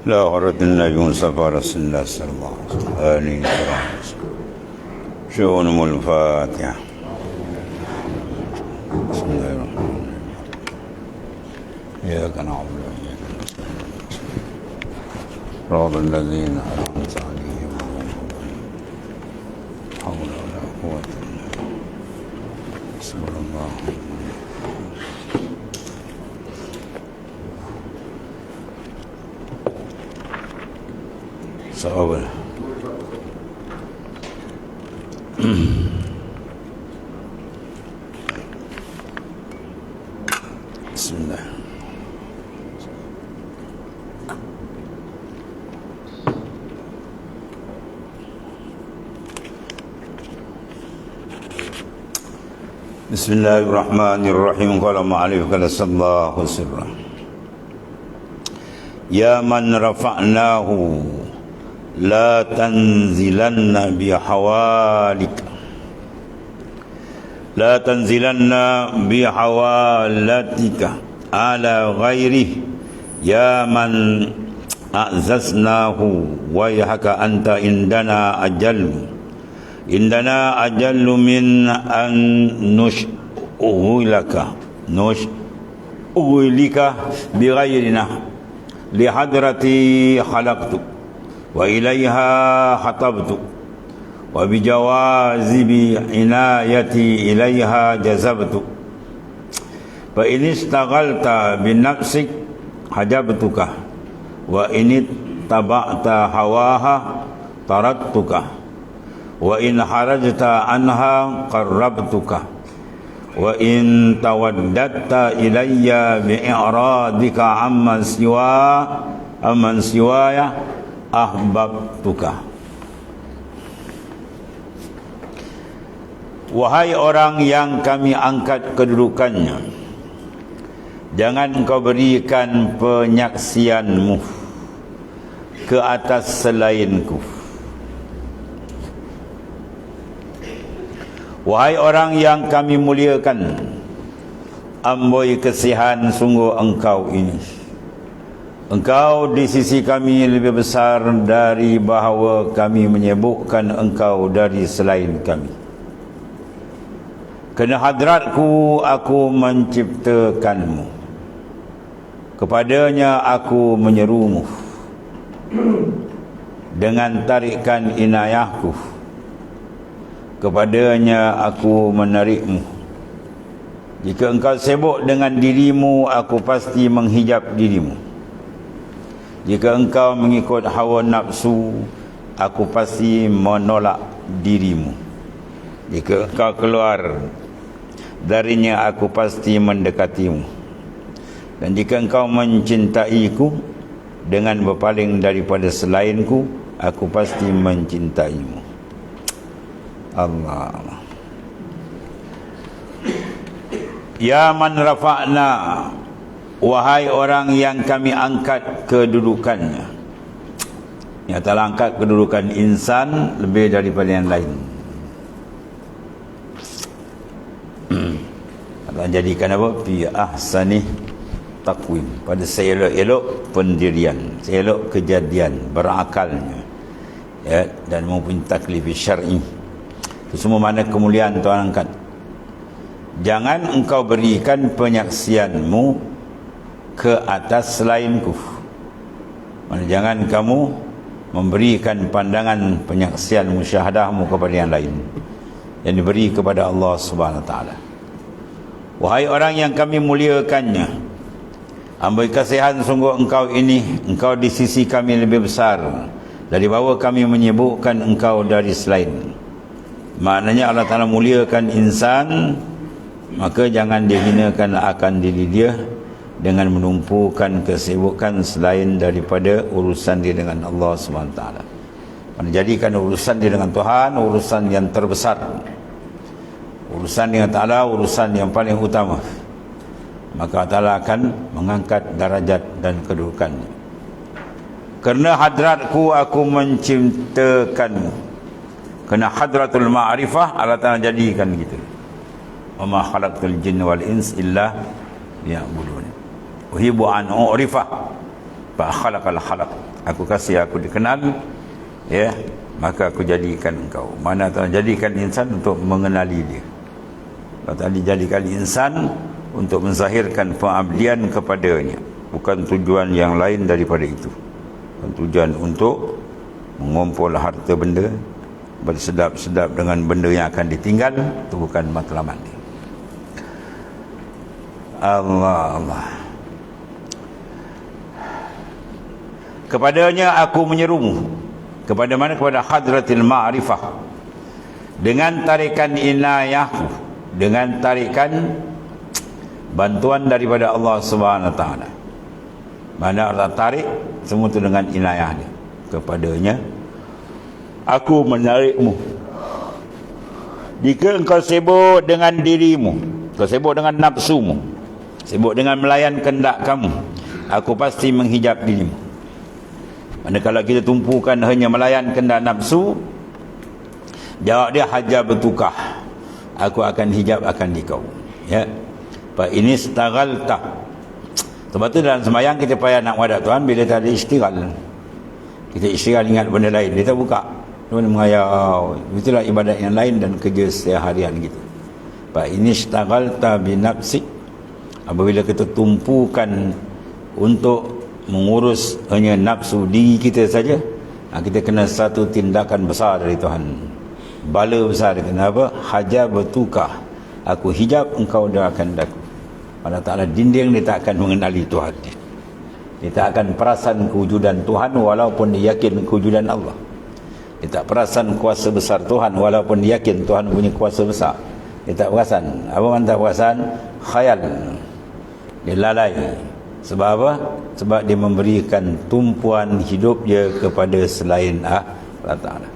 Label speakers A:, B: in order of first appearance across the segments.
A: لا غرة النبي مصطفى رسول الله صلى الله عليه وسلم. شؤون الفاتحة. بسم الله الرحمن الرحيم. إياك نعبد وإياك نستعين. صراط الذين أنعمت عليهم غير حول ولا قوة إلا بالله. بسم الله. صعب. بسم الله. بسم الله الرحمن الرحيم. قال معلم قال صلى الله وسلم يا من رفعناه لا تنزلن بحوالك لا تنزلن بحوالتك على غيره يا من أعززناه ويحك أنت عندنا أجل من أن نشغلك بغيرنا لحضرتي خلقتك وإليها خطبتك وبجوازب عنايتي إليها جذبتك فإن اشتغلت بنفسك حجبتك وإن اتبعت هواها طردتك وإن خرجت عنها قربتك وإن توددت إلي بإعراضك عمن سواي ahbabtuka. Wahai orang yang kami angkat kedudukannya, jangan engkau berikan penyaksianmu ke atas selainku. Wahai orang yang kami muliakan, amboi kesihan sungguh engkau ini. Engkau di sisi kami lebih besar dari bahawa kami menyebutkan engkau dari selain kami. Kerana hadratku aku menciptakanmu, kepadanya aku menyerumu dengan tarikan inayahku, kepadanya aku menarikmu. Jika engkau sibuk dengan dirimu, aku pasti menghijab dirimu. Jika engkau mengikut hawa nafsu, aku pasti menolak dirimu. Jika engkau keluar darinya, aku pasti mendekatimu. Dan jika engkau mencintaiku dengan berpaling daripada selainku, aku pasti mencintaimu. Allah. Ya man rafa'na, wahai orang yang kami angkat kedudukannya. Yang telah angkat kedudukan insan lebih daripada yang lain. Allah jadikan apa? Fi ahsani taqwim, pada seelok-elok pendirian, seelok kejadian, berakalnya, ya, dan mempunyai taklif syar'i. Itu semua mana kemuliaan Tuhan angkat. Jangan engkau berikan penyaksianmu ke atas selainku. Jangan kamu memberikan pandangan penyaksian musyahadahmu kepada yang lain, yang diberi kepada Allah Subhanahu Wa Taala. Wahai orang yang kami muliakannya, amboi kasihan sungguh engkau ini, engkau di sisi kami lebih besar dari bahawa kami menyebutkan engkau dari selain. Maknanya Allah Ta'ala muliakan insan, maka jangan dihinakan akan diri dia dengan menumpukan kesibukan selain daripada urusan dia dengan Allah SWT. Menjadikan urusan dia dengan Tuhan urusan yang terbesar, urusan dengan Ta'ala urusan yang paling utama. Maka Ta'ala akan mengangkat darajat dan kedudukannya. Kerana hadratku aku menciptakanmu. Kerana hadratul ma'rifah Allah Ta'ala jadikan gitu. Wa ma khalaqtul jinna wal ins illa liya'budun. Uhibbu an u'rifah. fa khalaqal khalaq, aku kasih aku dikenal, ya, maka aku jadikan engkau. Mana Tuhan jadikan insan untuk mengenali dia. Allah dijadikan insan untuk menzahirkan pengabdian kepadanya, bukan tujuan yang lain daripada itu. Bukan tujuan untuk mengumpul harta benda, bersedap-sedap dengan benda yang akan ditinggal, itu bukan matlamat dia. Allah. Kepadanya aku menyerumu. Kepada mana? Kepada hadratil ma'rifah, dengan tarikan inayahku, dengan tarikan bantuan daripada Allah Subhanahu Wa Taala. Mana Allah tarik semua itu dengan inayah dia. Kepadanya aku menarikmu. Jika engkau sibuk dengan dirimu, kau sibuk dengan nafsumu, sibuk dengan melayan kehendak kamu, aku pasti menghijab dirimu. Manakala kita tumpukan hanya melayan kehendak nafsu, jawab dia hajab bertukah, aku akan hijab akan dikau, ya. Fa ini istaghalta. Sebab tu dalam sembahyang kita payah nak wadah Tuhan bila tak ada istighal. Kita istighal ingat benda lain, kita buka Tuhan mengayau. Itulah ibadat yang lain dan kerja seharian kita. Fa ini istaghalta bi nafsi. Apabila kita tumpukan untuk mengurus hanya nafsu diri kita saja, kita kena satu tindakan besar dari Tuhan, bala besar. Kenapa? Hajab bertukah, aku hijab engkau doakan daku. Allah Ta'ala dinding, dia tak akan mengenali Tuhan dia. Dia tak akan perasan kewujudan Tuhan walaupun dia yakin kewujudan Allah. Dia tak perasan kuasa besar Tuhan walaupun dia yakin Tuhan punya kuasa besar. Dia tak perasan. Apa mana tak perasan? Khayal. Dia lalai. Sebab apa? Sebab dia memberikan tumpuan hidup dia kepada selain Allah Ta'ala.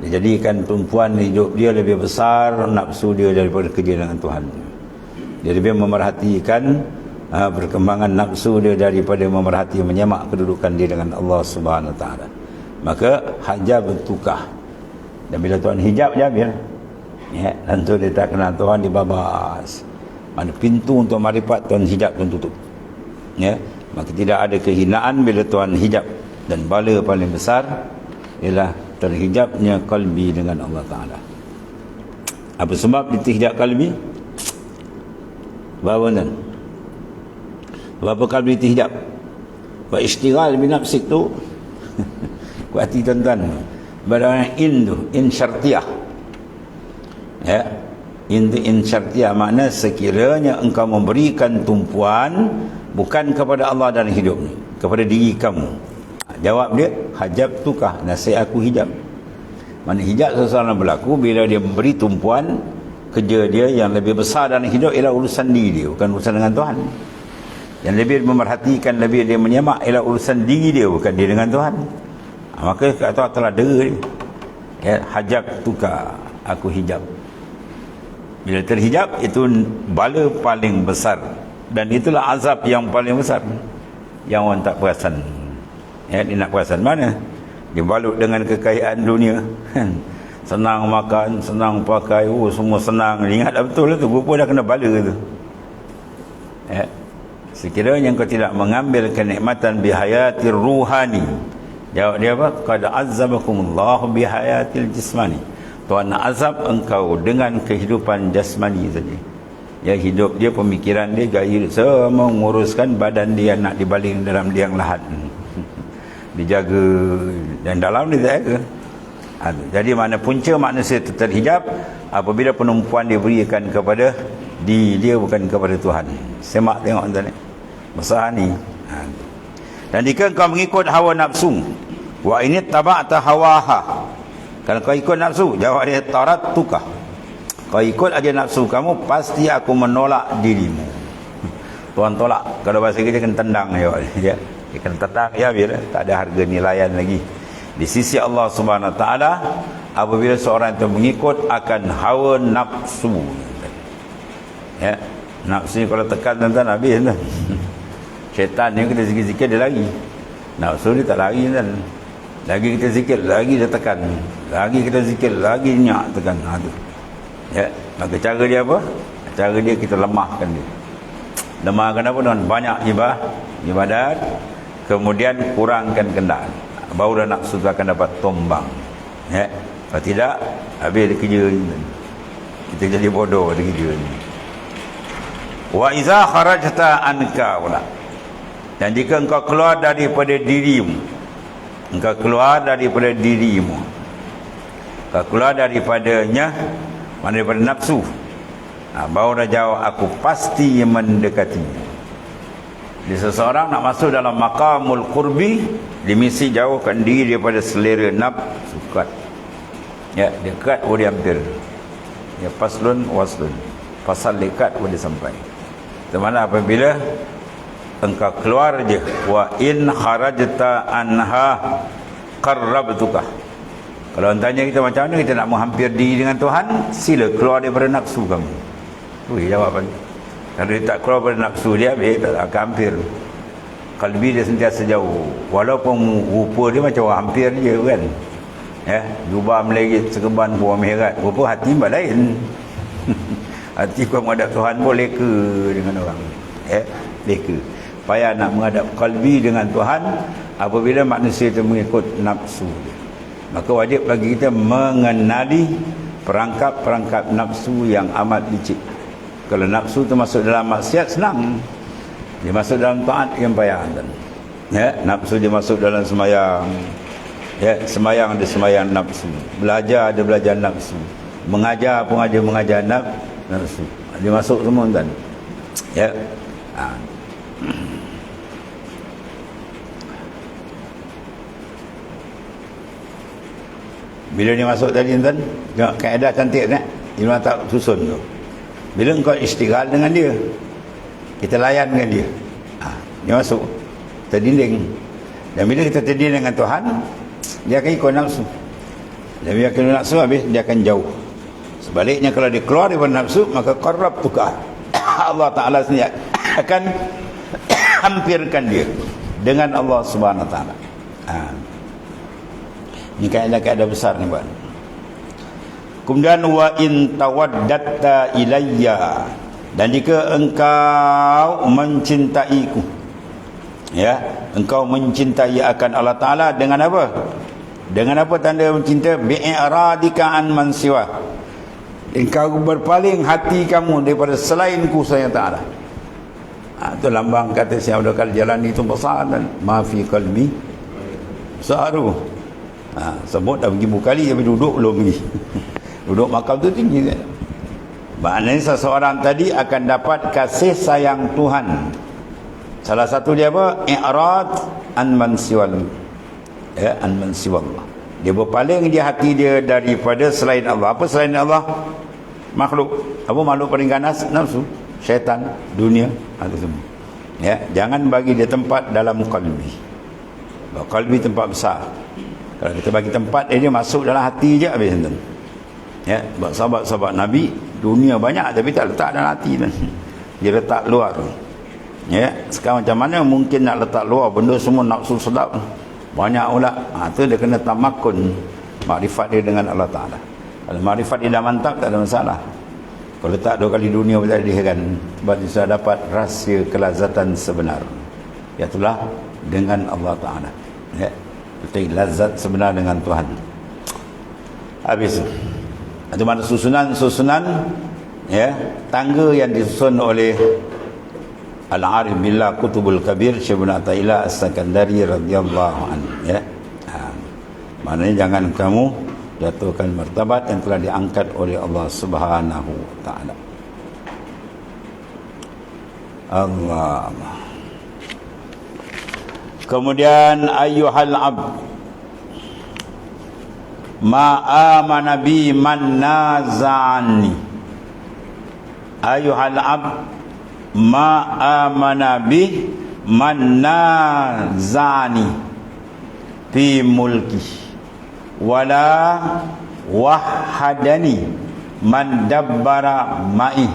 A: Dia jadikan tumpuan hidup dia lebih besar nafsu dia daripada kerja dengan Tuhan. Dia lebih memerhatikan perkembangan nafsu dia daripada memerhati menyemak kedudukan dia dengan Allah Subhanahu Wa Taala. Maka hajab bertukah. Dan bila Tuhan hijab je, ya, tentu dia tak kenal Tuhan, dibabas. Mana pintu untuk marifat Tuhan hijab Tuhan tutup. Ya, maka tidak ada kehinaan bila Tuhan hijab. Dan bala paling besar ialah terhijabnya kalbi dengan Allah Ta'ala. Apa sebab diterhijab kalbi? Bahawa kan? Berapa kalbi terhijab? Buat istighal binafsik tu. Kuat hati tuan-tuan. Barang in tu, in syartiyah. Ya, in syartiyah makna sekiranya engkau memberikan tumpuan bukan kepada Allah dan hidup ni, kepada diri kamu. Jawab dia, hajab tukah, nasihat aku hijab. Mana hijab seseorang berlaku bila dia memberi tumpuan kerja dia yang lebih besar dalam hidup ialah urusan diri dia, bukan urusan dengan Tuhan. Yang lebih memerhatikan, lebih dia menyemak ialah urusan diri dia, bukan dia dengan Tuhan. Maka kata telah dera dia. Ya, hajab tukar, aku hijab. Bila terhijab, itu bala paling besar. Dan itulah azab yang paling besar yang orang tak perasan. Ya, dia nak perasan mana? Dia balut dengan kekayaan dunia. Senang makan, senang pakai, semua senang. Ingat dah betul lah tu, rupa dah kena bala tu. Ya. Sekiranya kau tidak mengambil kenikmatan bihayatir ruhani, jawab dia apa? Qad azzabakumullahu bihayatil jismani. Tuhan nak azab engkau dengan kehidupan jasmani saja. Ya, hidup dia, pemikiran dia, gaya hidup semua menguruskan badan dia nak dibaling dalam liang lahat. Dijaga dan dalam dia jaga. Jadi mana punca manusia terhijab apabila penumpuan dia berikan kepada diri dia, bukan kepada Tuhan. Semak tengok tuan ni. Besar ni. Dan jika kau mengikut hawa nafsu, wa ini taba'ta hawaha. Kalau kau ikut nafsu, jawab dia tarat tukah. Kau ikut aja nafsu kamu, pasti aku menolak dirimu. Tuhan tolak. Kalau bahasa kita kena tendang dia. Dia kena tendang ya, biar tak ada harga nilaian lagi di sisi Allah Subhanahu Wa Taala apabila seorang itu mengikut akan hawa nafsu. Ya, nafsu kalau tekan tuan-tuan habis tuan. Syaitan ni kita zikir-zikir dia lari. Nafsu dia tak lari tuan. Lagi kita zikir, lagi dia tekan. Lagi kita zikir, lagi nyak tekan. Tu. Ya, maka cara dia apa? Cara dia kita lemahkan dia. Lemahkan apa tuan? Banyak ibadat. kemudian kurangkan kendaraan, barulah nafsu tu akan dapat tumbang. Kalau tidak, habis dia kerja ni. Kita jadi bodoh dia kerja ni. Wa iza kharajta anka pula. Dan jika engkau keluar daripada dirimu, engkau keluar daripada dirimu, engkau keluar daripadanya, mana daripada nafsu, baru dah jawab aku pasti mendekatinya. Jadi seseorang nak masuk dalam maqamul qurbi, dia mesti jauhkan diri daripada selera nafsu. Ya, dekat boleh hampir. Ya, paslun waslun. Pasal dekat boleh sampai. Di mana apabila engkau keluar je, wa in kharajta anha qarrabtuka. Kalau tanya kita macam mana kita nak menghampir diri dengan Tuhan, sila keluar daripada nafsu kamu. Tu jawapan. Kalau dia tak keluar daripada nafsu dia, tak akan hampir. Kalbi dia sentiasa jauh. Walaupun rupa dia macam orang hampir je kan. Ya, jubah melerit serban buah merat, rupa hati mbak lain. Hati kau menghadap Tuhan pun leka dengan orang. Ya, leka. Payah nak menghadap kalbi dengan Tuhan apabila manusia itu mengikut nafsu dia. Maka wajib bagi kita mengenali perangkap-perangkap nafsu yang amat licik. Kalau nafsu itu masuk dalam maksiat, senang. Dia masuk dalam taat yang payah. Ya, nafsu dia masuk dalam semayang. Ya, semayang ada semayang nafsu. Belajar ada belajar nafsu. Mengajar pun ada mengajar nafsu. Dia masuk semua kan. Ya. Bila dia masuk tadi tuan, tengok kaedah cantik tak? Dia tak susun tu. Bila engkau istighal dengan dia, kita layan dengan dia. Dia masuk terdinding. Dan bila kita terdinding dengan Tuhan, dia akan ikut nafsu. Dan bila ikut nafsu habis, dia akan jauh. Sebaliknya kalau dia keluar daripada nafsu, maka qarrabtuka. Allah Ta'ala sendiri akan hampirkan dia dengan Allah Subhanahu Wa Ta'ala. Ini kaedah-kaedah besar ni buat. Kemudian wa in tawaddatta ilayya, dan jika engkau mencintaiku, ya, engkau mencintai akan Allah Ta'ala dengan apa? Dengan apa tanda mencinta? Bi'iradika an man siwa. Engkau berpaling hati kamu daripada selainku saya Ta'ala. Itu lambang kata Syekh Abdul Qadir Jalani itu besar dan ma fi qalbi besar tu. Sebut dah pergi berkali tapi duduk belum pergi. Duduk makam tu tinggi kan. Maknanya seseorang tadi akan dapat kasih sayang Tuhan. Salah satu dia apa? I'rad an man siwal. Ya, an man siwallah. Dia berpaling dia hati dia daripada selain Allah. Apa selain Allah? Makhluk. Apa makhluk paling ganas? Nafsu, syaitan, dunia, itu semua. Ya, jangan bagi dia tempat dalam qalbi. Qalbi tempat besar. Kalau kita bagi tempat dia masuk dalam hati je habis tuan. Ya, sahabat-sahabat Nabi dunia banyak tapi tak letak dalam hati tuan. Dia letak luar. Ya, sekarang macam mana mungkin nak letak luar benda semua nafsu sedap. Banyak pula. Tu dia kena tamakun makrifat dia dengan Allah Taala. Kalau makrifat dia dah mantap tak ada masalah. Kalau letak 2 kali dunia boleh diheran sebab dia sudah dapat rahsia kelazatan sebenar. Iaitulah dengan Allah Taala. Ya. Betul, lazat sebenar dengan Tuhan. Habis itu mana susunan ya, tangga yang disusun oleh Al-Arif Billah Kutubul Kabir Syekh Ibn Athaillah As-Sakandari radhiyallahu anhu ya. Maknanya jangan kamu jatuhkan martabat yang telah diangkat oleh Allah Subhanahu wa taala. Allah. Kemudian ayyuhal abd ma amana bi man nazani. Ayyuhal abd ma amana bi man nazani fi mulki wala wahadani man dabbara ma'i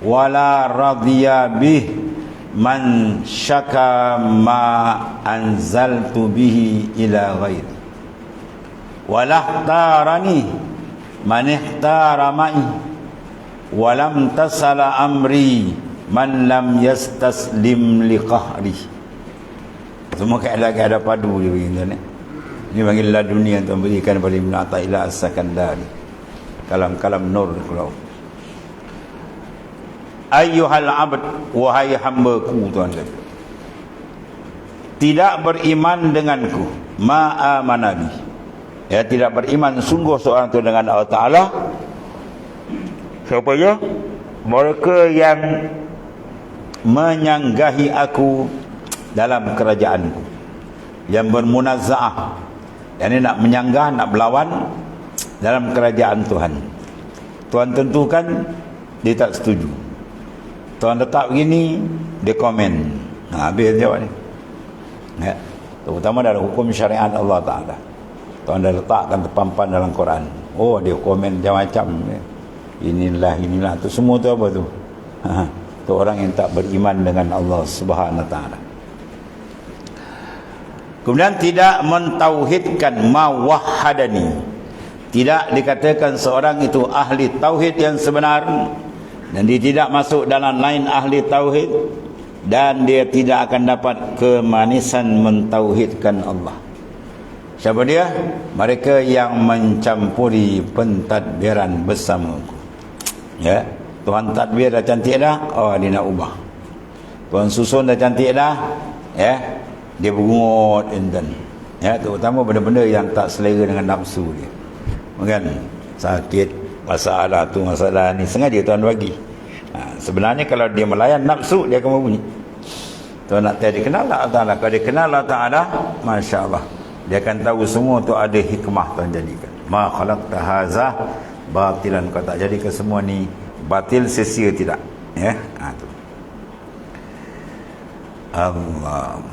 A: wala radiya bih man syaka ma anzaltu bihi ila ghairi walahtarani man ihtara ma'i walam tasala amri man lam yastaslim liqahri. Semua keadaan padu dia begini tuan. Ini panggil laduni yang Tuhan berikan kepada Ibn Athaillah As-Sakandari. Kalam-kalam nur kalau. Ayyuhal abd, wahai hamba-Ku, Tuhan kata, tidak beriman denganku, ma'amanabi. Ya, tidak beriman sungguh seorang itu dengan Allah Ta'ala. Siapa ya? Mereka yang menyanggahi aku dalam kerajaanku, yang bermunaza'ah, yang ini nak menyanggah, nak berlawan dalam kerajaan Tuhan. Tuhan tentukan, dia tak setuju. Tuhan letak begini, dia komen. Habis jawab ni. Ya, terutama dalam hukum syariat Allah Ta'ala. Tuhan dah letakkan terpampan dalam Quran. Oh, dia komen macam-macam. Inilah tu semua tu apa tu? Tu orang yang tak beriman dengan Allah Subhanahu Wa Ta'ala. Kemudian tidak mentauhidkan mawahhadani. Tidak dikatakan seorang itu ahli tauhid yang sebenar, dan dia tidak masuk dalam lain ahli tauhid, dan dia tidak akan dapat kemanisan mentauhidkan Allah. Siapa dia? Mereka yang mencampuri pentadbiran bersamaku. Ya, Tuhan tadbir dah cantik dah, oh dia nak ubah. Tuhan susun dah cantik dah, ya, dia bergungut enten. Ya, terutama benda-benda yang tak selera dengan nafsu dia. Kan sakit, masalah tu, masalah ni, sengaja Tuhan bagi. Sebenarnya kalau dia melayan nafsu, dia akan berbunyi. Tuhan nak tahu dia kenal Allah Ta'ala. Kalau dia kenal Allah Ta'ala, Masya Allah, dia akan tahu semua tu ada hikmah Tuhan jadikan. Ma khalaqta haza batilan, kau tak jadikan semua ni batil, sia-sia, tidak. Ya, tu. Allah.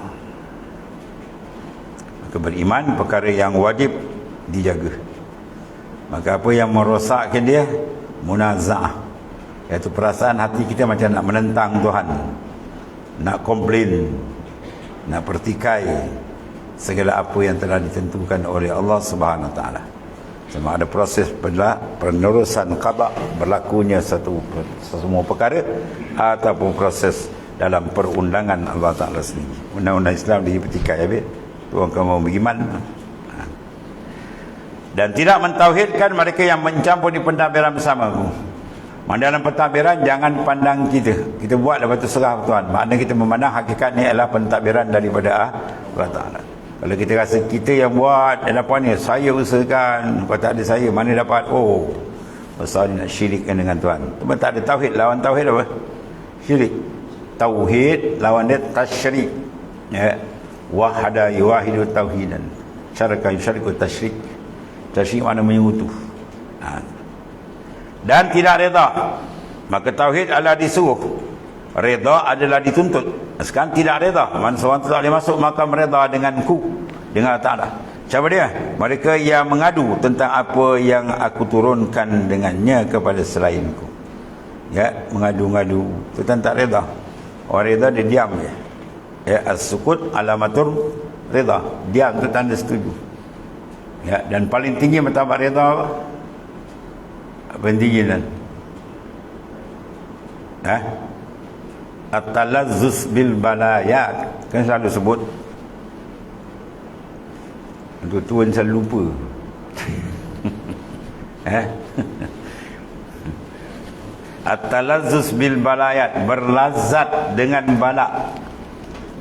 A: Maka beriman perkara yang wajib dijaga. Maka apa yang merosakkan dia? Munaza'ah, iaitu perasaan hati kita macam nak menentang Tuhan, nak komplain, nak pertikai segala apa yang telah ditentukan oleh Allah Subhanahu Wa Ta'ala. Sama ada proses penerusan qada, berlakunya semua perkara, ataupun proses dalam perundangan Allah Ta'ala sendiri. Undang-undang Islam dipertikai habis, Tuhan kamu mau beriman. Dan tidak mentauhidkan mereka yang mencampur di pentadbiran bersamaku. Dalam pentadbiran jangan pandang kita buat lepas tu serah Tuhan. Maknanya kita memandang hakikat ni adalah pentadbiran daripada Allah Ta'ala. Kalau kita rasa kita yang buat, yang dapat ni, saya usahakan, kalau tak ada saya, mana dapat? Oh, pasal ni nak syirikkan dengan Tuhan. Cuma tak ada tauhid. Lawan tauhid apa? Syirik. Tauhid lawan dia tasyrik. Ya. Wahada yuwahidu tauhidan, syaraka yusyariku tasyrik. Tasyrik makna menyekutu. Dan tidak reda. Maka tauhid adalah disuruh, reda adalah dituntut. Sekarang tidak reda, mana seorang tak boleh masuk makam reda denganku, dengan Allah Ta'ala. Siapa dia? Mereka yang mengadu tentang apa yang aku turunkan dengannya kepada selainku. Ya, mengadu-ngadu, itu tak reda. Orang reda dia diam je. Ya, as-sukut alamatur reda. Diam itu tanda setuju. Ya, dan paling tinggi martabat reda apa? Apa yang tinggi dan? At-talazzus bil balayat. Kan selalu sebut. Untuk tuan selalu lupa. At-talazzus bil balayat, berlazat dengan bala,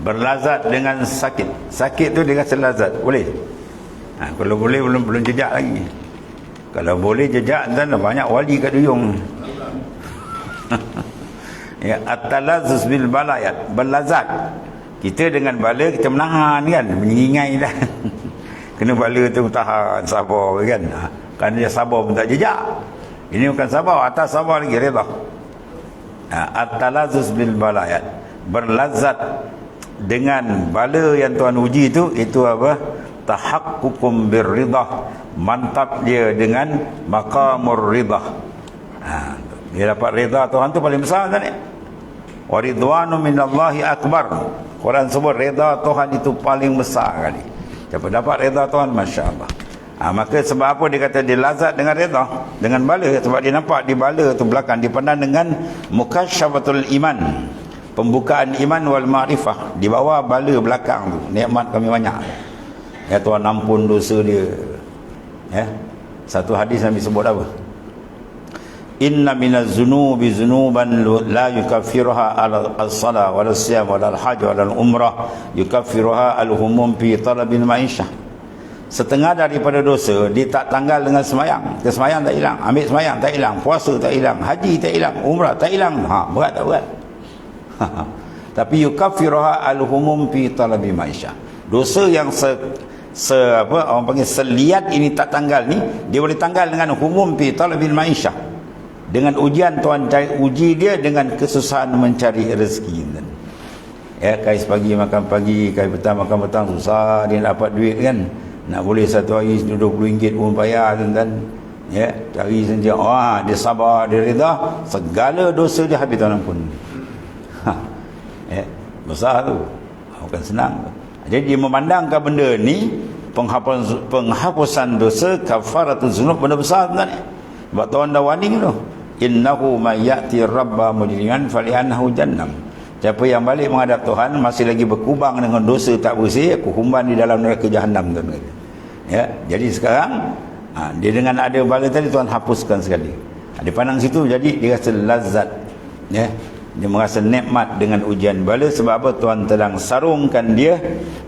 A: berlazat dengan sakit. Sakit tu dia rasa lazat. Boleh? Kalau boleh belum jejak lagi. Kalau boleh jejak, dan banyak wali kat duyung. Ya, at-talazzus bil balayat, berlazat. Kita dengan bala kita menahan kan, menyingai dah. Kena bala tu tahan, sabar kan. Kan dia sabar pun tak jejak. Ini bukan sabar, atas sabar lagi redha. At-talazzus bil balayat, berlazat dengan bala yang Tuhan uji itu apa? Tahaqququm birridah, mantap dia dengan maqamur ridah. Dia dapat rida Tuhan tu paling besar kan ni. Wa ridwanu minallahi akbar. Quran sebut rida Tuhan itu paling besar kali. Siapa dapat rida Tuhan, masya-Allah. Maka sebab apa dia kata dia lazat dengan rida, dengan bala? Sebab dia nampak di bala tu belakang dipandang dengan mukasyafatul iman, Pembukaan iman wal ma'rifah, di bawah bala belakang tu nikmat kami banyak. Ya, Tuhan ampun dosa dia. Ya, satu hadis Nabi sebut apa? Inna minaz zunubi zunuban la yukaffiruha al-salah wal siyam wal hajj wal umrah, yukaffiruha al-humum fi talabil ma'isyah. Setengah daripada dosa dia tak tanggal dengan semayang. Semayang tak hilang, ambil semayang tak hilang, puasa tak hilang, haji tak hilang, umrah tak hilang. Berat tak berat? Tapi yukaffiruha al-humum fi talabil ma'isyah. Dosa yang orang panggil seliat ini tak tanggal ni, dia boleh tanggal dengan humum fi talabil ma'isyah. Dengan ujian Tuhan uji dia dengan kesusahan mencari rezeki. Ya, kais pagi makan pagi, kais petang makan petang, susah dia dapat duit kan. Nak boleh satu hari RM20 pun payah kan. Ya, cari saja. Dia sabar, dia reda, segala dosa dia habis Tuhan ampun. Ya, besar tu. Bukan senang. Jadi dia memandangkan benda ni penghapusan dosa, kafaratul zunub, benda besar sebenarnya. Sebab Tuhan dah warning tu. Innahu may ya'ti rabba mujriman fali'annahu jannam. Siapa yang balik menghadap Tuhan masih lagi berkubang dengan dosa tak bersih, aku humban di dalam neraka jahanam tu. Ya, jadi sekarang dia dengan ada bala tadi Tuhan hapuskan sekali. Dia pandang situ, jadi dia rasa lazat. Ya, dia merasa nikmat dengan ujian bala. Sebab apa? Tuhan sedang sarungkan dia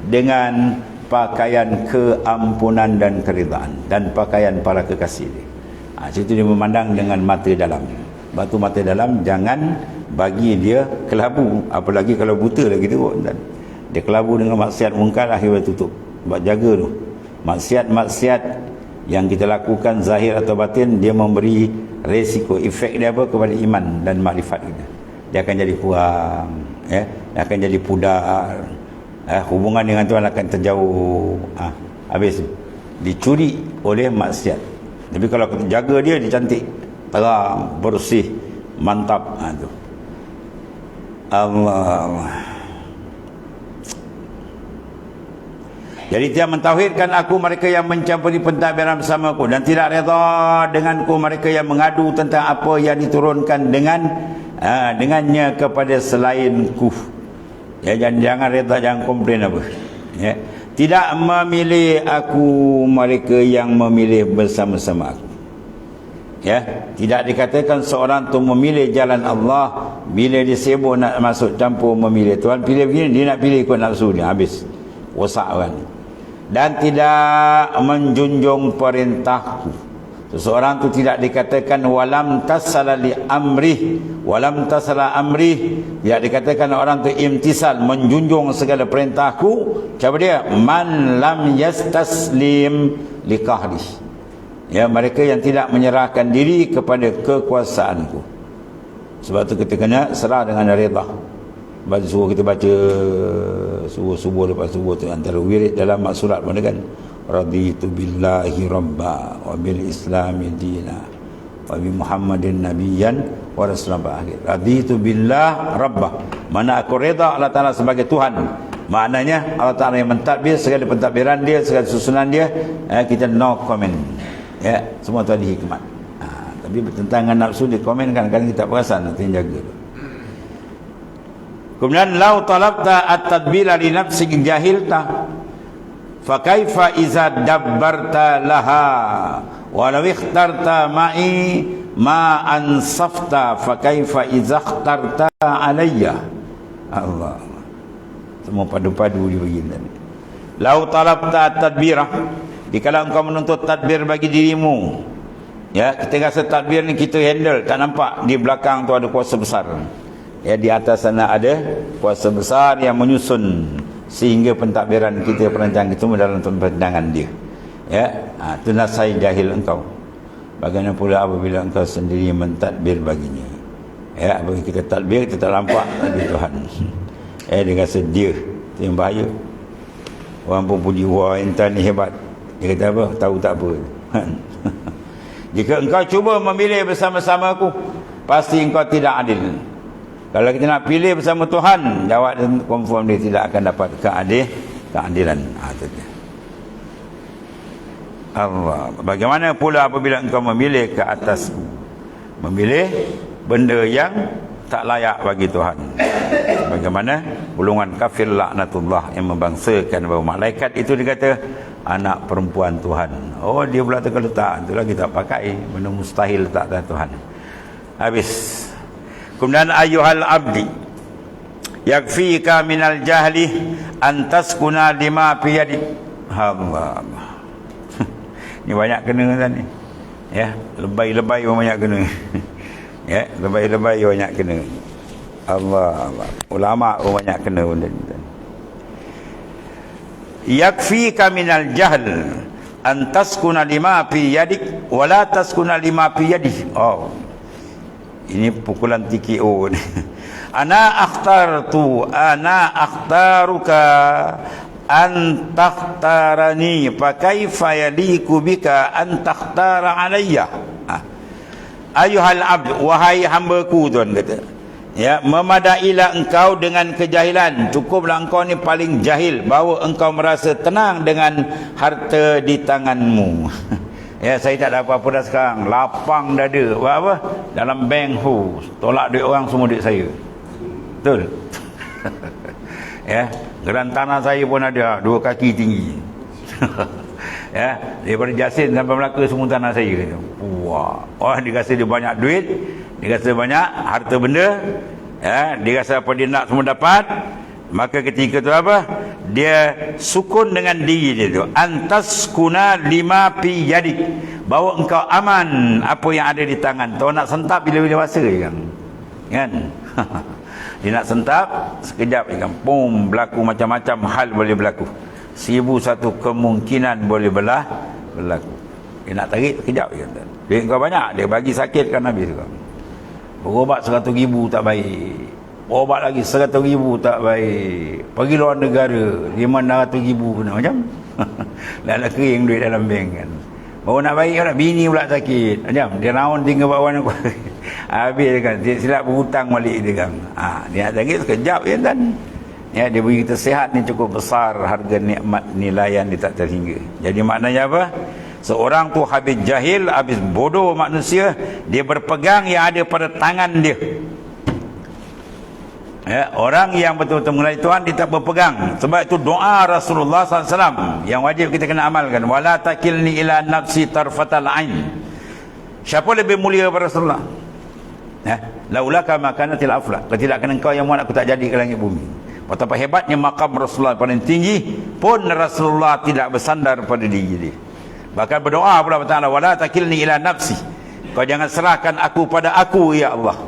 A: dengan pakaian keampunan dan keridaan, dan pakaian para kekasih dia. Situ dia memandang dengan mata dalam. Batu mata dalam, jangan bagi dia kelabu. Apalagi kalau buta lagi tu, dia kelabu dengan maksiat mungkar, akhirnya tutup. Sebab jaga tu, maksiat-maksiat yang kita lakukan zahir atau batin, dia memberi resiko, efek dia apa kepada iman dan makrifat kita. Dia akan jadi kurang, ya, dia akan jadi pudar, hubungan dengan Tuhan akan terjauh. Habis dicuri oleh maksiat. Tapi kalau kita jaga dia cantik, terang, bersih, mantap. Tu Allah. Jadi dia mentauhidkan aku mereka yang mencampuri pentadbiran bersamaku, dan tidak reda denganku mereka yang mengadu tentang apa yang diturunkan dengannya kepada selainku. Ya, jangan reda, jangan komplain apa. Ya. Tidak memilih aku mereka yang memilih bersama-sama aku. Ya, tidak dikatakan seorang tu memilih jalan Allah bila dia sibuk nak masuk campur memilih. Tuhan pilih begini, dia nak pilih ikut nafsu dia, habis rosak kan. Dan tidak menjunjung perintahku. Seseorang tu tidak dikatakan walam tasala li amrih, walam tasala amrih. Tidak dikatakan orang tu imtisal, menjunjung segala perintahku. Siapa dia? Man lam yastaslim li qahri. Ya, mereka yang tidak menyerahkan diri kepada kekuasaanku. Sebab tu kita kena serah dengan reda. Baca suruh kita baca subuh lepas subuh tu, antara wirid dalam maksurat pun kan, raditu billahi rabba wa bil islami dina wa bi muhammadin nabiyyan wa rasulan akhir. Raditu billah rabba, mana aku reda Allah Ta'ala sebagai Tuhan. Maknanya Allah Ta'ala yang mentadbir segala pentadbiran dia, segala susunan dia, kita no comment. Ya, semua tu ada hikmat. Tapi bertentangan nafsu dia komen, kadang-kadang kita perasan, nanti jaga. Kemudian lau talabta at-tadbira li nafsik jahilta fa kaifa iza dabbarta laha wa law ikhtarta ma'i ma ansafta fa kaifa iza ikhtarta alayya. Allah, semua padu-padu dia begini. Lau talabta at-tadbira, dikala engkau menuntut tadbir bagi dirimu, ya, kita rasa tadbir ni kita handle, tak nampak di belakang tu ada kuasa besar. Ya, di atas sana ada kuasa besar yang menyusun sehingga pentadbiran kita, perancangan kita dalam pandangan dia. Ya, itu nasai jahil engkau. Bagaimana pula apabila engkau sendiri mentadbir baginya. Ya, apabila kita tadbir, kita tak nampak tadbir Tuhan. Dia rasa dia, itu yang bahaya. Orang pun puji, wah intan ni hebat. Dia kata apa? Tahu tak apa. Jika engkau cuba memilih bersama-sama aku, pasti engkau tidak adil. Kalau kita nak pilih bersama Tuhan, jawab dan confirm dia tidak akan dapat keadilan. Allah. Bagaimana pula apabila engkau memilih ke atasku, memilih benda yang tak layak bagi Tuhan. bagaimana golongan kafir laknatullah yang membangsakan bahawa malaikat itu dikata anak perempuan Tuhan. Oh, dia pula teka letak, itulah kita pakai benda mustahil letak dan Tuhan. Habis. Kemudian ayuhal abdi yakfika minal jahli an taskuna lima fi yadi. Allah. Ni banyak kena kan ni. Ya, lebay-lebay banyak kena. Ya, lebay-lebay banyak kena. Allah, Allah. Ulama banyak kena benda ni. Yakfika minal jahl an taskuna lima fi yadik wa la taskuna lima fi yadi. Oh. Ini pukulan TKO ni. Ana akhtaruka an takhtarani fa kaifa yaliku bika an takhtara alayya. Ayuhal abd, wahai hamba-Ku, Tuhan kata, ya, memadailah engkau dengan kejahilan. Cukuplah engkau ni paling jahil bahawa engkau merasa tenang dengan harta di tanganmu. Ya, saya tak ada apa-apa dah sekarang, lapang dada. Buat apa? Dalam bank, tolak duit orang, semua duit saya. Betul? Ya, geran tanah saya pun ada 2 kaki tinggi. Ya, daripada Jasin sampai Melaka semua tanah saya. Wah, oh, dia rasa dia banyak duit, dia rasa banyak harta benda, ya, dia rasa apa dia nak semua dapat. Maka ketika tu apa? Dia sukun dengan diri dia tu. Antaskuna lima fi yadik. Bahawa engkau aman apa yang ada di tangan. Tahu nak sentap bila-bila masa kan? Kan? Dia nak sentap sekejap kan. Pum, berlaku macam-macam hal boleh berlaku. 1001 kemungkinan boleh berlaku. Dia nak tarik sekejap kan. Duit kau banyak, dia bagi sakit kan habis kan. Berobat 100,000 tak baik. Obat lagi 100,000 tak baik. Pergi luar negara 500,000 pun macam. Dah kering duit dalam bank kan. Baru nak baik kan, bini pula sakit. Macam dia raun tinggal bawah aku. Habis kan, dia silap berhutang balik dia kan. Dia nak sakit sekejap je kan. Ya, dia beri kita sihat ni cukup besar, harga nikmat nilaian dia tak terhingga. Jadi maknanya apa? Seorang tu habis jahil, habis bodoh manusia, dia berpegang yang ada pada tangan dia. Ya, orang yang betul-betul mengenal Tuhan dia tak berpegang. Sebab itu doa Rasulullah SAW yang wajib kita kena amalkan. Wala takilni ila nafsi tarfatal ain. Siapa lebih mulia daripada Rasulullah? Ya, laulaka makanatil afla. Kalau tidak kena engkau yang muat, aku tak jadi ke langit bumi. Betapa hebatnya makam Rasulullah paling tinggi, pun Rasulullah tidak bersandar pada diri dia. Bahkan berdoa pula bertanya, wala takilni ila nafsi. Kau jangan serahkan aku pada aku, ya Allah.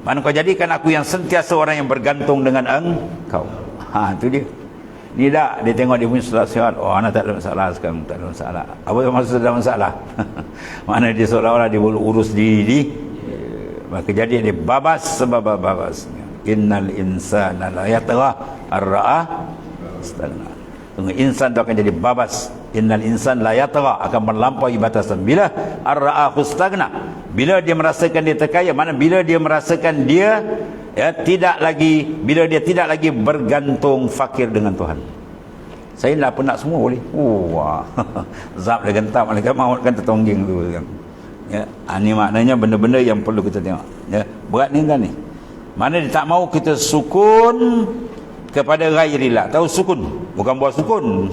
A: Mana kau jadikan aku yang sentiasa orang yang bergantung dengan engkau. Itu dia. Ni dah, dia tengok dia punya sihat. Oh, anak tak ada masalah sekarang, tak ada masalah. Apa yang maksud ada masalah? Mana dia seolah-olah dia boleh urus diri. Maka jadi dia babas sebab babas. Innal insana la yatgha ar-ra'a istagna. Tunggu, insan tu akan jadi babas. Innal insan la yatgha, akan melampaui batasan. Bila ar-ra'a istagna, bila dia merasakan dia terkaya, mana bila dia merasakan dia tidak lagi, bila dia tidak lagi bergantung fakir dengan Tuhan. Saya nak pernah semua boleh. Wah. Zab dia gentam, malaikat maut kan tertongging tu kan. Ya, ini maknanya benda-benda yang perlu kita tengok. Ya, berat ni kan ni. Mana dia tak mau kita sukun kepada ghairillah. Tahu sukun? Bukan buat sukun.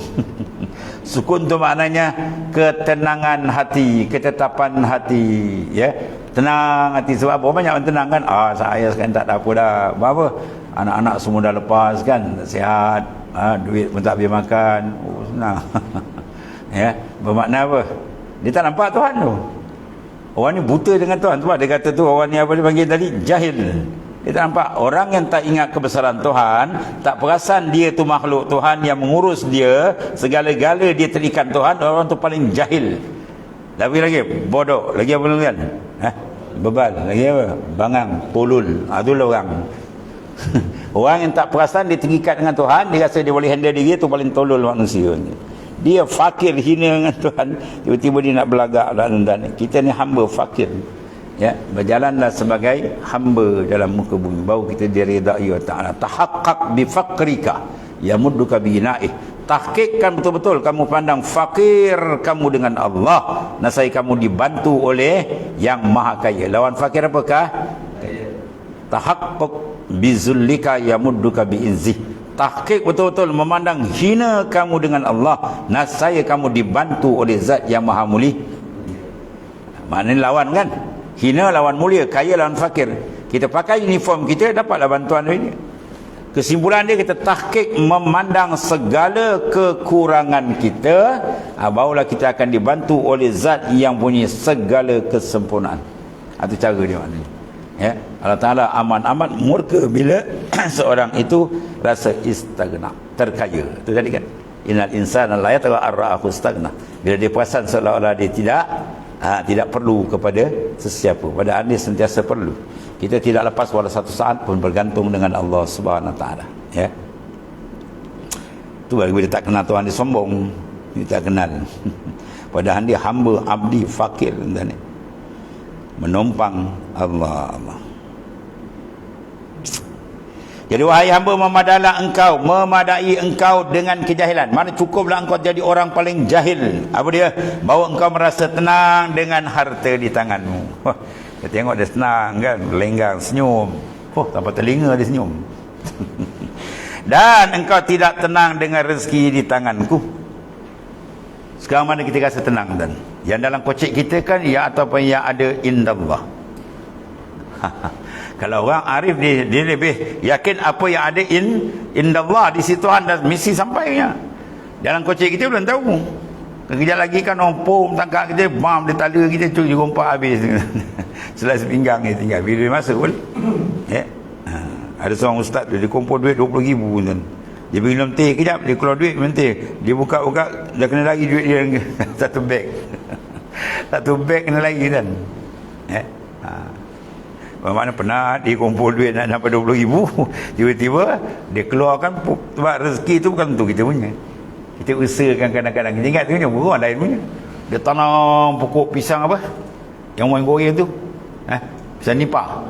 A: Sukun tu maknanya ketenangan hati, ketetapan hati, ya. Tenang hati. Sebab apa banyak orang tenang kan? Saya sekarang tak ada apa dah. Apa? Anak-anak semua dah lepas kan, sihat, duit pun tak boleh makan. Oh, senang. Ya, bermakna apa? Dia tak nampak Tuhan tu. Orang ni buta dengan Tuhan. Sebab dia kata tu, orang ni apa dia panggil tadi? Jahil. Dia tak nampak. Orang yang tak ingat kebesaran Tuhan, tak perasan dia tu makhluk Tuhan yang mengurus dia, segala-gala dia terikat Tuhan, orang tu paling jahil. Lagi bodoh. Lagi apa lagi kan? Bebal. Lagi apa? Bangang, pulul. Itulah orang. Orang yang tak perasan dia terikat dengan Tuhan, dia rasa dia boleh handle diri, tu paling tolol manusia. Dia fakir, hina dengan Tuhan, tiba-tiba dia nak belagak dan kita ni hamba fakir. Ya, berjalanlah sebagai hamba dalam muka bumi, baru kita diridai Allah Ta'ala. Tahaqqaq bi faqrika yamudduka bi naih. Tahqiqkan betul-betul kamu pandang fakir kamu dengan Allah, nasai kamu dibantu oleh yang maha kaya. Lawan fakir apakah? Tahaqqaq bizullika yamudduka biizzih. Tahqiq betul-betul memandang hina kamu dengan Allah, nasaya kamu dibantu oleh zat yang maha mulia. Maknanya lawan kan, hina lawan mulia, kaya lawan fakir. Kita pakai uniform kita, dapatlah bantuan dia. Kesimpulan dia, kita tahqiq memandang segala kekurangan kita, barulah kita akan dibantu oleh zat yang punya segala kesempurnaan. Itu cara dia maknanya. Ya, Allah Ta'ala amat-amat murka bila seorang itu rasa istaghna, terkaya. Itu tadi kan, innal insana la yatgha ar-ra'ahu istaghna. Bila dia perasan seolah-olah dia tidak perlu kepada sesiapa, padahal dia sentiasa perlu. Kita tidak lepas pada satu saat pun bergantung dengan Allah Subhanahu Wa Ta'ala. Ya, tu bila tak kenal Tuhan, dia sombong, dia tak kenal. Padahal dia hamba, abdi, fakir, dan menumpang Allah. Jadi wahai hamba, memadai engkau dengan kejahilan. Mana cukuplah engkau jadi orang paling jahil. Apa dia? Bahawa engkau merasa tenang dengan harta di tanganmu. Dia tengok dia senang kan, lenggang, senyum. Tanpa telinga dia senyum. Dan engkau tidak tenang dengan rezeki di tanganku. Sekarang mana kita rasa tenang dan? Yang dalam kocek kita kan, ya ataupun yang ada indallah. Kalau orang arif, dia lebih yakin apa yang ada indallah, di situ anda mesti sampainya. Dalam kocek kita belum tahu. Kejap lagi kan orang pom tangkap kita, bam, dia tala kita, cuci rompak habis. Selai sepinggang ni tinggal. Bila dia masuk pun, ya. Ada seorang ustaz dia kumpul duit 20,000 kan. Dia pergi minum teh kejap, dia keluar duit minum teh. Dia buka-buka, dah kena lagi duit dia. Satu beg. Satu beg kena lagi kan. Ya. Bermakna penat, dia kumpul duit nak sampai 20,000. Tiba-tiba dia keluarkan, sebab rezeki tu bukan untuk kita punya. Kita usahakan kadang-kadang. Kita ingat tu punya, orang lain punya. Dia tanam pokok pisang apa? Yang orang goreng tu. Pisang nipah.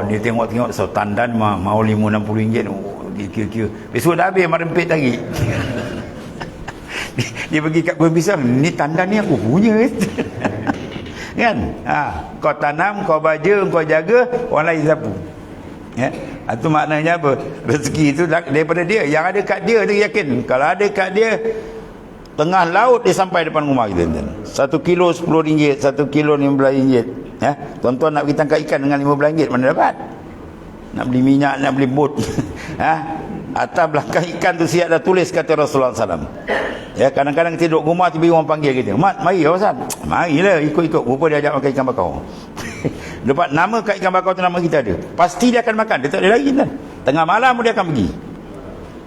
A: Dia tengok-tengok, so tandan mau RM50. Dia kira-kira. Besok dah habis, merempit lagi. Dia pergi kat goreng pisang. Ni tandan ni aku punya. Kan? Kau tanam, kau baja, kau jaga, orang lain sapu. Ya? Itu maknanya apa? Rezeki itu daripada dia. Yang ada kat dia, dia yakin. Kalau ada kat dia, tengah laut dia sampai depan rumah kita. 1 kilo RM10, 1 kilo RM15. Ya? Tuan-tuan nak pergi tangkap ikan dengan RM15, mana dapat? Nak beli minyak, nak beli bot. Atas belakang ikan tu siap dah tulis kata Rasulullah SAW. Ya, kadang-kadang kita duduk rumah, tiba-tiba orang panggil kita, "Mat, mari Ustaz." Marilah, ikut-ikut. Rupa dia ajak makan ikan bakar. Dapat nama kat ikan bakar tu, nama kita ada. Pasti dia akan makan, dia tak ada lagi kan. Tengah malam dia akan pergi.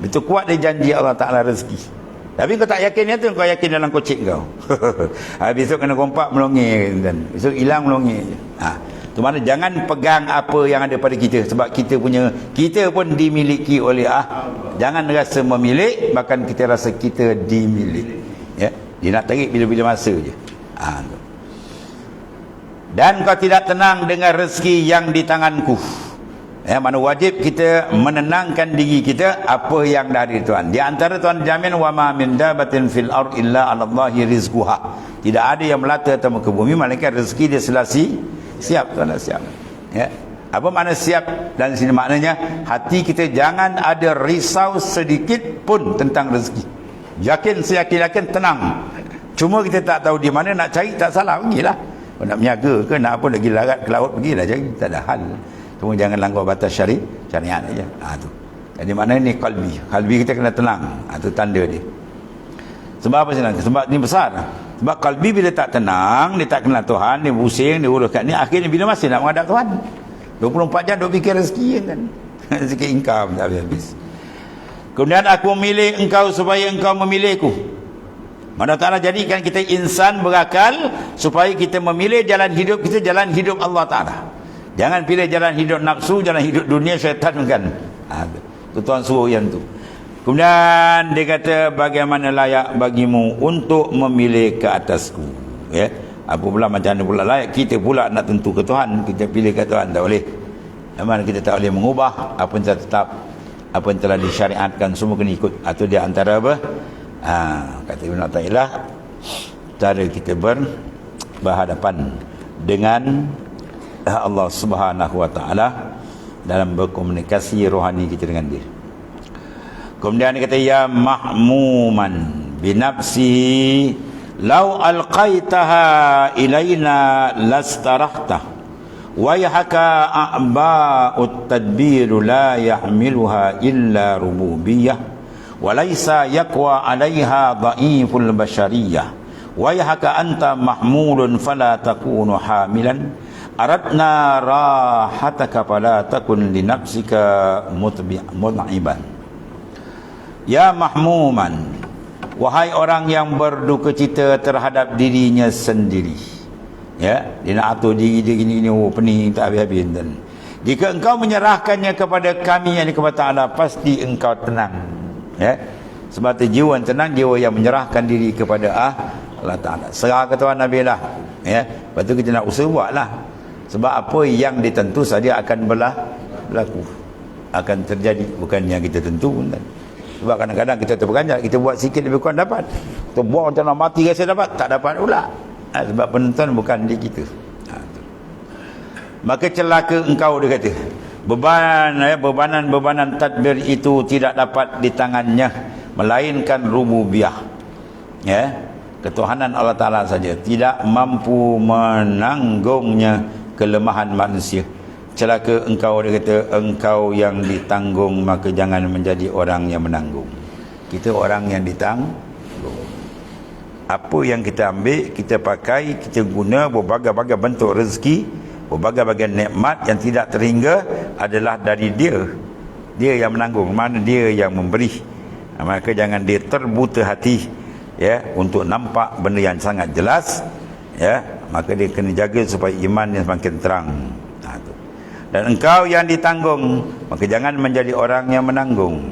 A: Betul kuat dia janji Allah Ta'ala rezeki. Tapi kau tak yakin yang tu, kau yakin dalam kocek kau. Besok kena kompak melongir kan. Besok hilang melongir je. Tu mana jangan pegang apa yang ada pada kita, sebab kita pun dimiliki oleh jangan rasa memilik, bahkan kita rasa kita dimilik. Ya, dia nak tarik bila-bila masa je. Dan kau tidak tenang dengan rezeki yang di tanganku. Ya, mana wajib kita menenangkan diri kita apa yang dari Tuhan. Di antara Tuhan jamin, wa ma min dabatin fil ard illa 'ala Allahi rizquha. Tidak ada yang melata atas muka bumi melainkan rezeki dia siap. Tuhan dah siap. Ya. Apa makna siap? Dan sini maknanya hati kita jangan ada risau sedikit pun tentang rezeki. Yakin, seyakin-yakin, tenang. Cuma kita tak tahu di mana nak cari, tak salah, pergilah. Kalau nak menyaga ke nak apa, nak pergi larat ke laut, pergilah cari, tak ada hal. Cuma jangan langgar batas syariat aja. Tu. Jadi maknanya ni kalbi kita kena tenang. Itu tanda dia. Sebab apa senang? Sebab ni besar. Sebab kalbi bila tak tenang, dia tak kenal Tuhan, dia pusing, dia uruskan ni, akhirnya bila masih nak menghadap Tuhan, 24 jam duk fikir rezeki kan. Rezeki income tak habis. Kemudian aku memilih engkau supaya engkau memilihku. Mana Ta'ala jadikan kita insan berakal supaya kita memilih jalan hidup kita, jalan hidup Allah Ta'ala. Jangan pilih jalan hidup nafsu, jalan hidup dunia, syaitan kan. Itu Tuhan suruh yang tu. Kemudian dia kata, bagaimana layak bagimu untuk memilih ke atasku. Ya. Apa pula macam mana pula layak kita pula nak tentu ke Tuhan, kita pilih ke Tuhan, tak boleh. Memang kita tak boleh mengubah apa yang tetap, apa yang telah disyariatkan, semua kena ikut. Atau dia antara apa? Kata Ibn Athaillah, cara kita berhadapan dengan Allah Subhanahu Wa Ta'ala dalam berkomunikasi rohani kita dengan dia. Kemudian dia kata ya mahmuman binafsihi law alqaitaha ilaina lastarahta wa yahaka a'ba'ut tadbir la yahmiluha illa rububiyyah wa laysa yaqwa 'alayha dha'iful bashariyah wa yahaka anta mahmulun fala takunu hamilan aradna rahataka fala takun li nafsika mut'iban. Ya mahmuman, wahai orang yang berduka cita terhadap dirinya sendiri, ya, dia nak atur diri dia gini-gini, oh pening tak habis-habis. Dan jika engkau menyerahkannya kepada kami yang kepada Ta'ala, pasti engkau tenang, ya. Sebab itu jiwa yang tenang, jiwa yang menyerahkan diri kepada Allah Ta'ala. Serah ke Tuhan Nabi lah, ya. Lepas tu kita nak usaha buat lah. Sebab apa yang ditentu saja akan berlaku, akan terjadi, bukan yang kita tentu pun. Sebab kadang-kadang kita terperanjat, kita buat sikit lebih kurang dapat, kita buang macam nak mati rasa dapat, tak dapat pula. Sebab penonton bukan di kita. Maka celaka engkau, dia kata, bebanan tadbir itu tidak dapat di tangannya, melainkan rububiyah, ya, ketuhanan Allah Ta'ala saja, tidak mampu menanggungnya kelemahan manusia. Celaka engkau, dia kata, engkau yang ditanggung, maka jangan menjadi orang yang menanggung. Kita orang yang ditanggung. Apa yang kita ambil, kita pakai, kita guna berbagai-bagai bentuk rezeki, berbagai-bagai nikmat yang tidak terhingga adalah dari dia. Dia yang menanggung, mana dia yang memberi. Maka jangan dia terbuta hati, ya, untuk nampak benda yang sangat jelas, ya. Maka dia kena jaga supaya iman yang semakin terang. Dan engkau yang ditanggung, maka jangan menjadi orang yang menanggung.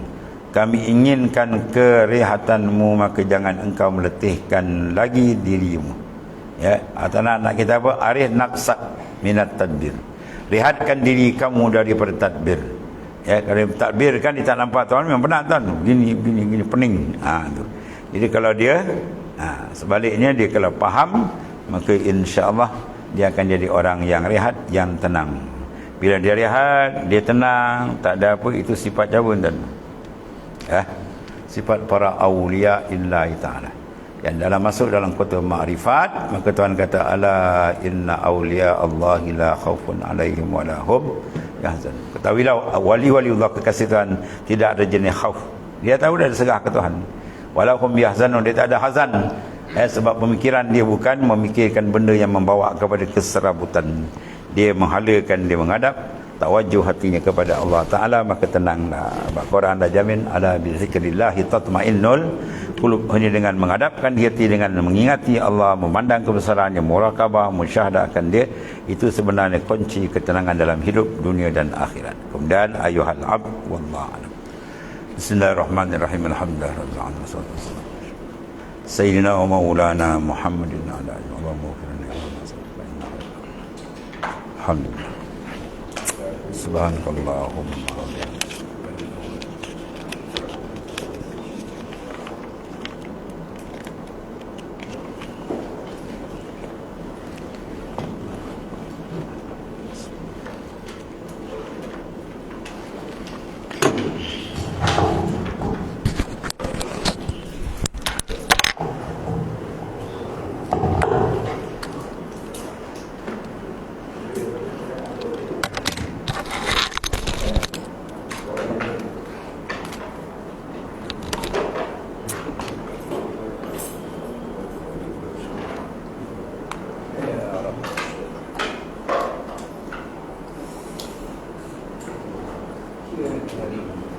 A: Kami inginkan kerehatanmu, maka jangan engkau meletihkan lagi dirimu, ya. Atau nak kita apa? Arih nafsak minat tadbir. Rehatkan diri kamu daripada tadbir, ya. Kalau tadbir kan dia tak nampak tuan, memang benar tuan, gini pening. Tu. Jadi kalau dia sebaliknya, dia kalau faham, maka insya-Allah dia akan jadi orang yang rehat, yang tenang. Bila dia rehat, dia tenang, tak ada apa, itu sifat Jawa dan sifat para awliya illahi ta'ala. Yang dalam masuk dalam kota ma'rifat, maka Tuhan kata ala inna awliya Allahi la khawfun alaihim wa la hum yahzan. Ketahuilah wali-wali Allah kekasih Tuhan tidak ada jenis khauf. Dia tahu dah serah ke Tuhan. Wala hum yahzanun, dia tak ada hazan. Sebab pemikiran dia bukan memikirkan benda yang membawa kepada keserabutan. Dia menghalakan, dia menghadap, tawajuh hatinya kepada Allah Ta'ala, maka tenanglah. Al-Quran dah jamin, ala bi zikrillah tatma'innul qulub. Hanya dengan menghadapkan hati, dengan mengingati Allah, memandang kebesarannya, murakabah, musyahadahkan dia, itu sebenarnya kunci ketenangan dalam hidup dunia dan akhirat. Kemudian ayuhal abd wallahu a'lam. Bismillahirrahmanirrahim. Alhamdulillahirabbil alamin. Sayyidina wa maulana Muhammadin ala alihi wa sahbihi. Alhamdulillah. Subhanallahumma.
B: Karim.